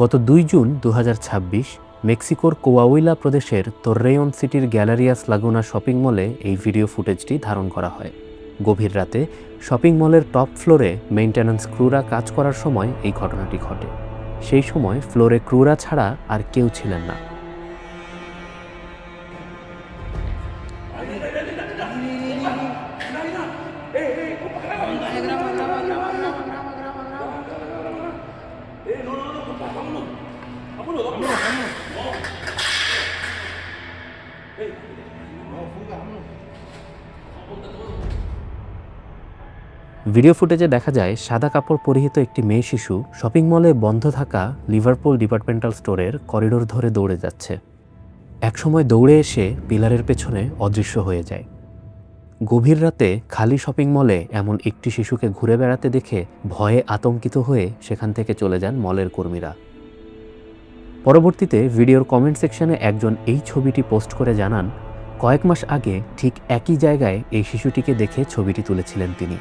গত ২ জুন ২০২৬ মেক্সিকোর কোয়াহুইলা প্রদেশের তোররেয়ন সিটির গ্যালারিয়াস লাগুনা শপিং মলে এই ভিডিও ফুটেজটি ধারণ করা হয়। গভীর রাতে শপিং মলের টপ ফ্লোরে মেইনটেন্যান্স ক্রুরা কাজ করার সময় এই ঘটনাটি ঘটে। সেই সময় ফ্লোরে ক্রুরা ছাড়া আর কেউ ছিলেন না। ভিডিও ফুটেজে দেখা যায় সাদা কাপড় পরিহিত একটি মেয়ে শিশু শপিং মলে বন্ধ থাকা লিভারপুল ডিপার্টমেন্টাল স্টোরের করিডোর ধরে দৌড়ে যাচ্ছে। একসময় দৌড়ে এসে পিলারের পেছনে অদৃশ্য হয়ে যায়। গভীর রাতে খালি শপিং মলে এমন একটি শিশুকে ঘুরে বেড়াতে দেখে ভয়ে আতঙ্কিত হয়ে সেখান থেকে চলে যান মলের কর্মীরা। পরবর্তীতে ভিডিওর কমেন্ট সেকশনে একজন এই ছবিটি পোস্ট করে জানান, কয়েক মাস আগে ঠিক একই জায়গায় এই শিশুটিকে দেখে ছবিটি তুলেছিলেন তিনি,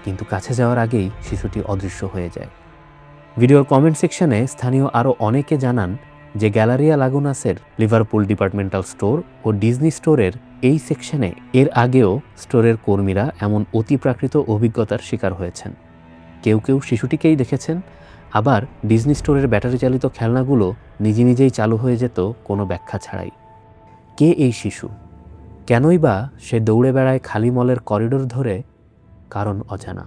কিন্তু কাছে যাওয়ার আগেই শিশুটি অদৃশ্য হয়ে যায়। ভিডিওর কমেন্ট সেকশনে স্থানীয় আরও অনেকে জানান যে গ্যালারিয়া লাগুনাসের লিভারপুল ডিপার্টমেন্টাল স্টোর ও ডিজনি স্টোরের এই সেকশনে এর আগেও স্টোরের কর্মীরা এমন অতিপ্রাকৃত অভিজ্ঞতার শিকার হয়েছেন। কেউ কেউ শিশুটিকেই দেখেছেন, আবার ডিজনি স্টোরের ব্যাটারি চালিত খেলনাগুলো নিজেই চালু হয়ে যেত কোনো ব্যাখ্যা ছাড়াই। কে এই শিশু? কেনই বা সে দৌড়ে বেড়ায় খালি মলের করিডোর ধরে? কারণ অজানা।